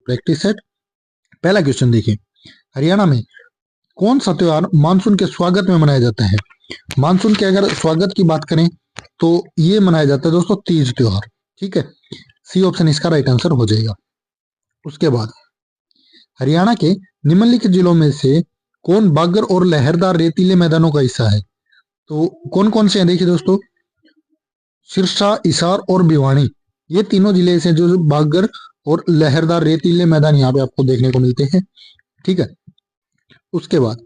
Practice set. पहला question देखिए, हरियाणा में कौन सा त्योहार मानसून के स्वागत में मनाया जाता है? मानसून के अगर स्वागत की बात करें तो ये मनाया जाता है दोस्तों तीज त्योहार। ठीक है, सी ऑप्शन इसका राइट आंसर हो जाएगा। उसके बाद हरियाणा के निम्नलिखित जिलों में से कौन बागर और लहरदार रेतीले मैदानों का हिस्सा है? तो कौन कौन से हैं देखिए दोस्तों, सिरसा, हिसार और भिवानी, ये तीनों जिले ऐसे जो बागर और लहरदार रेतीले मैदान यहाँ पे आपको देखने को मिलते हैं। ठीक है, उसके बाद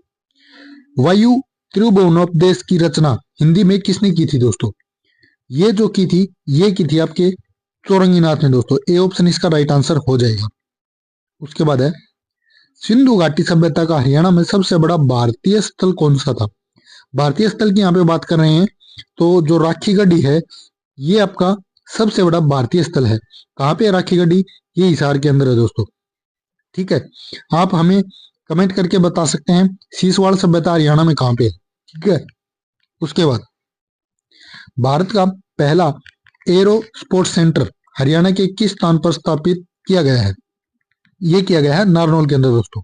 वायु त्रिभुवनोपदेश की रचना हिंदी में किसने की थी दोस्तों? ये जो की थी, ये की थी आपके चौरंगीनाथ ने दोस्तों। ए ऑप्शन इसका राइट आंसर हो जाएगा। उसके बाद है सिंधु घाटी सभ्यता का हरियाणा में सबसे बड़ा भारतीय स्थल कौन सा था? भारतीय स्थल की यहाँ पे बात कर रहे हैं तो जो राखी गढ़ी है ये आपका सबसे बड़ा भारतीय स्थल है। कहाँ पे है राखी गढ़ी? ये हिसार के अंदर है दोस्तों। ठीक है, आप हमें कमेंट करके बता सकते हैं सीसवाड़ सभ्यता हरियाणा में कहाँ पे है। ठीक है, उसके बाद भारत का पहला एरो स्पोर्ट्स सेंटर हरियाणा के किस स्थान पर स्थापित किया गया है? ये किया गया है नारनौल के अंदर दोस्तों।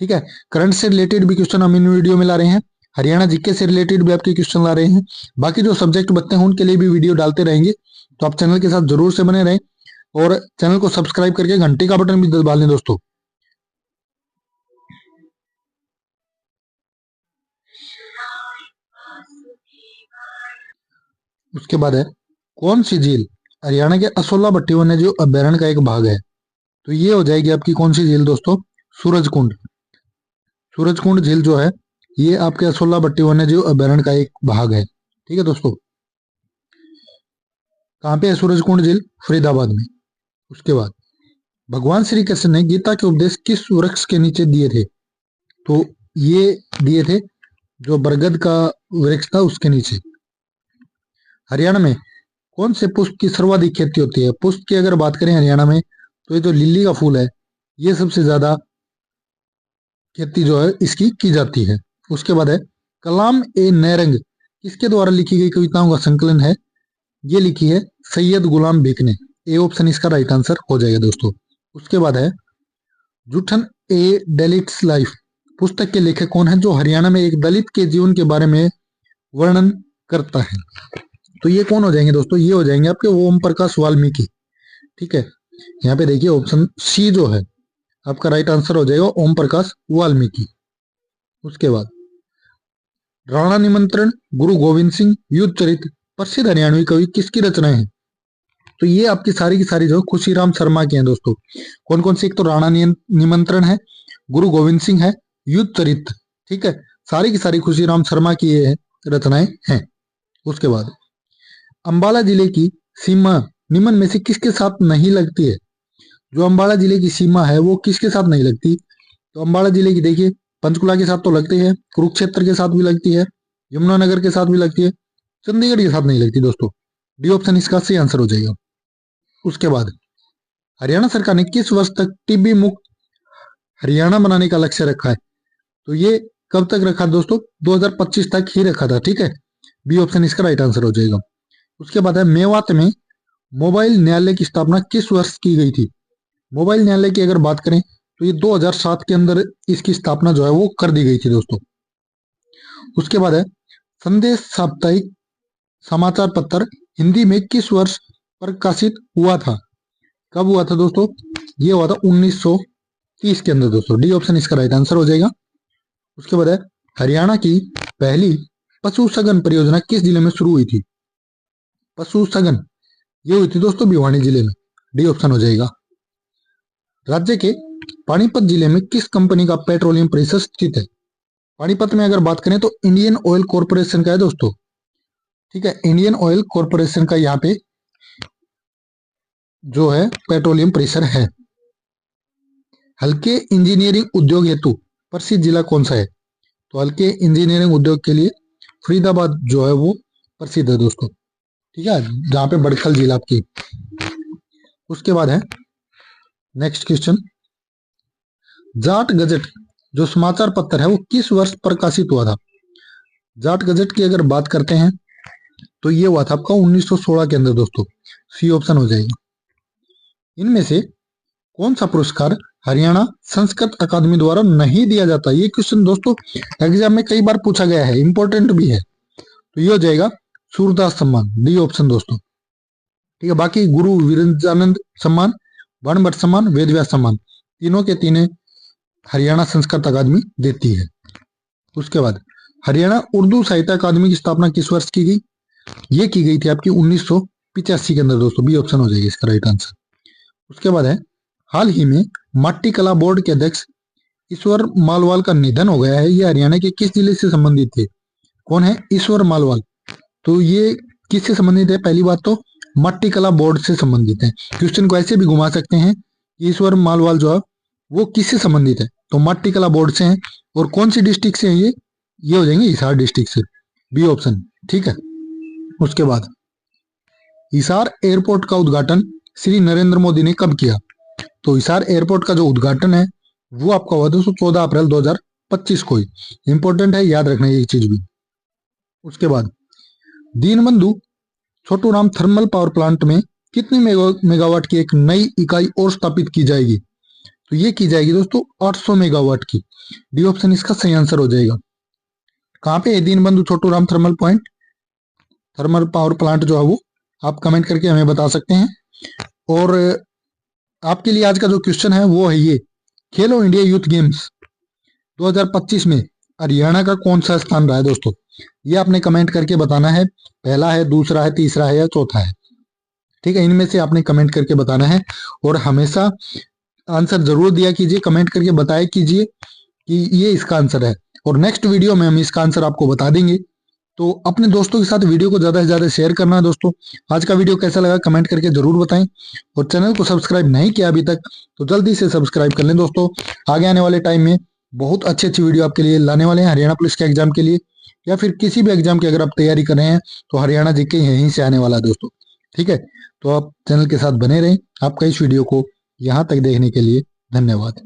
ठीक है, करंट से रिलेटेड भी क्वेश्चन हम इन वीडियो में ला रहे हैं, हरियाणा जीके से रिलेटेड भी आपके क्वेश्चन ला रहे हैं। बाकी जो सब्जेक्ट बच्चे हैं उनके लिए भी वीडियो डालते रहेंगे, तो आप चैनल के साथ जरूर से बने रहें और चैनल को सब्सक्राइब करके घंटी का बटन भी दबा लें दोस्तों। उसके बाद है कौन सी झील हरियाणा के असोला भट्टी वन्यजीव अभ्यारण्य का एक भाग है? तो ये हो जाएगी आपकी कौन सी झील दोस्तों? सूरजकुंड। सूरजकुंड झील जो है ये आपके असोला भट्टी वन्यजीव अभ्यारण्य का एक भाग है। ठीक है दोस्तों, कहाँ पे है सूरजकुंड झील? फरीदाबाद में। उसके बाद भगवान श्री कृष्ण ने गीता के उपदेश किस वृक्ष के नीचे दिए थे? तो ये दिए थे जो बरगद का वृक्ष था उसके नीचे। हरियाणा में कौन से पुष्प की सर्वाधिक खेती होती है? पुष्प की अगर बात करें हरियाणा में तो ये जो लिली का फूल है ये सबसे ज्यादा खेती जो है इसकी की जाती है। उसके बाद है कलाम ए नैरंग किसके द्वारा लिखी गई कविताओं का संकलन है? ये लिखी है सैयद गुलाम बेग ने। ए ऑप्शन इसका राइट आंसर हो जाएगा दोस्तों। उसके बाद है जूठन ए दलित्स लाइफ पुस्तक के लेखक कौन है जो हरियाणा में एक दलित के जीवन के बारे में वर्णन करता है? तो ये कौन हो जाएंगे दोस्तों? ये हो जाएंगे आपके ओम प्रकाश वाल्मीकि। ठीक है, यहाँ पे देखिए ऑप्शन सी जो है आपका राइट आंसर हो जाएगा ओम प्रकाश वाल्मीकि। उसके बाद राणा निमंत्रण, गुरु गोविंद सिंह, युद्ध चरित प्रसिद्ध हरियाणवी कवि किसकी रचनाएं हैं? तो ये आपकी सारी की सारी जो खुशीराम शर्मा की हैं दोस्तों। कौन कौन सी? एक तो राणा निमंत्रण है, गुरु गोविंद सिंह है, युद्ध चरित। ठीक है, सारी की सारी खुशीराम शर्मा की ये रचनाएं हैं। उसके बाद अंबाला जिले की सीमा निम्न में से किसके साथ नहीं लगती है? जो अंबाला जिले की सीमा है वो किसके साथ नहीं लगती? तो अंबाला जिले की देखिए पंचकुला के साथ तो लगती है, कुरुक्षेत्र के साथ भी लगती है, यमुनानगर के साथ भी लगती है, चंडीगढ़ के साथ नहीं लगती दोस्तों। डी ऑप्शन इसका सही आंसर हो जाएगा। उसके बाद हरियाणा सरकार ने किस वर्ष तक टीबी मुक्त हरियाणा बनाने का लक्ष्य रखा है? तो ये कब तक रखा दोस्तों? 2025 तक ही रखा था। ठीक है, बी ऑप्शन इसका राइट आंसर हो जाएगा। उसके बाद है मेवात में मोबाइल न्यायालय की स्थापना किस वर्ष की गई थी? मोबाइल न्यायालय की अगर बात करें तो ये 2007 के अंदर इसकी स्थापना जो है वो कर दी गई थी दोस्तों। उसके बाद है संदेश साप्ताहिक समाचार पत्र हिंदी में किस वर्ष प्रकाशित हुआ था? कब हुआ था दोस्तों? ये हुआ था 1930 के अंदर दोस्तों। डी ऑप्शन इसका राइट आंसर हो जाएगा। उसके बाद है हरियाणा की पहली पशु सघन परियोजना किस जिले में शुरू हुई थी? पशु सघन ये हुई थी दोस्तों भिवानी जिले में। डी ऑप्शन हो जाएगा। राज्य के पानीपत जिले में किस कंपनी का पेट्रोलियम परिसर स्थित है? पानीपत में अगर बात करें तो इंडियन ऑयल कॉरपोरेशन का है दोस्तों। ठीक है, इंडियन ऑयल कॉरपोरेशन का यहाँ पे जो है पेट्रोलियम परिसर है। हल्के इंजीनियरिंग उद्योग हेतु प्रसिद्ध जिला कौन सा है? तो हल्के इंजीनियरिंग उद्योग के लिए फरीदाबाद जो है वो प्रसिद्ध है दोस्तों। ठीक है, जहां पे बड़खल जिला आपकी। उसके बाद है नेक्स्ट क्वेश्चन, जाट गजट जो समाचार पत्र है वो किस वर्ष प्रकाशित हुआ था? जाट गजट की अगर बात करते हैं तो ये हुआ था आपका 1916 के अंदर दोस्तों। सी ऑप्शन हो जाएगा। इनमें से कौन सा पुरस्कार हरियाणा संस्कृत अकादमी द्वारा नहीं दिया जाता? ये क्वेश्चन दोस्तों एग्जाम में कई बार पूछा गया है, इंपॉर्टेंट भी है। तो ये हो जाएगा सूरदास सम्मान, डी ऑप्शन दोस्तों। ठीक है, बाकी गुरु वीरानंद सम्मान, बाणभट्ट सम्मान, वेदव्यास सम्मान, तीनों के तीनों हरियाणा संस्कृत अकादमी देती है। उसके बाद हरियाणा उर्दू साहित्य अकादमी की स्थापना किस वर्ष की गई? ये की गई थी आपकी 1985 के अंदर दोस्तों, बी ऑप्शन हो जाएगी इसका राइट आंसर। उसके बाद है हाल ही में माटी कला बोर्ड के अध्यक्ष ईश्वर मालवाल का निधन हो गया है, ये हरियाणा के किस जिले से संबंधित थे? कौन है ईश्वर मालवाल? तो ये किससे संबंधित है? पहली बात तो माटी कला बोर्ड से संबंधित है। क्वेश्चन को ऐसे भी घुमा सकते हैं, ईश्वर मालवाल जो है वो किससे संबंधित है? तो माटी कला बोर्ड से है। और कौन सी डिस्ट्रिक्ट से है ये हो जाएंगे हिसार डिस्ट्रिक्ट से, बी ऑप्शन। ठीक है, उसके बाद हिसार एयरपोर्ट का उद्घाटन श्री नरेंद्र मोदी ने कब किया? तो हिसार एयरपोर्ट का जो उद्घाटन है वो आपका हुआ दोस्तों 14 अप्रैल 2025 को ही। इंपॉर्टेंट है, याद रखना ये चीज भी। उसके बाद Deenbandhu Chhoturam thermal power plant में कितने मेगावाट की एक नई इकाई और स्थापित की जाएगी? तो ये की जाएगी दोस्तों 800 मेगावाट की, डी ऑप्शन इसका सही आंसर हो जाएगा। कहाँ पे है Deenbandhu Chhoturam thermal power plant जो है वो आप कमेंट करके हमें बता सकते हैं। और आपके लिए आज का जो क्वेश्चन है वो है ये, खेलो इंडिया यूथ गेम्स 2025 में हरियाणा का कौन सा स्थान रहा है दोस्तों? ये आपने कमेंट करके बताना है, पहला है, दूसरा है, तीसरा है या चौथा है। ठीक है, इनमें से आपने कमेंट करके बताना है और हमेशा आंसर जरूर दिया कीजिए, कमेंट करके बताया कीजिए कि ये इसका आंसर है। और नेक्स्ट वीडियो में हम इसका आंसर आपको बता देंगे। तो अपने दोस्तों के साथ वीडियो को ज्यादा से ज्यादा शेयर करना है दोस्तों। आज का वीडियो कैसा लगा कमेंट करके जरूर बताएं। और चैनल को सब्सक्राइब नहीं किया अभी तक तो जल्दी से सब्सक्राइब कर लें दोस्तों। आगे आने वाले टाइम में बहुत अच्छी अच्छी वीडियो आपके लिए लाने वाले हैं हरियाणा पुलिस के एग्जाम के लिए, या फिर किसी भी एग्जाम की अगर आप तैयारी कर रहे हैं तो हरियाणा जीके यहीं से आने वाला है दोस्तों। ठीक है, तो आप चैनल के साथ बने रहें। आपका इस वीडियो को यहाँ तक देखने के लिए धन्यवाद।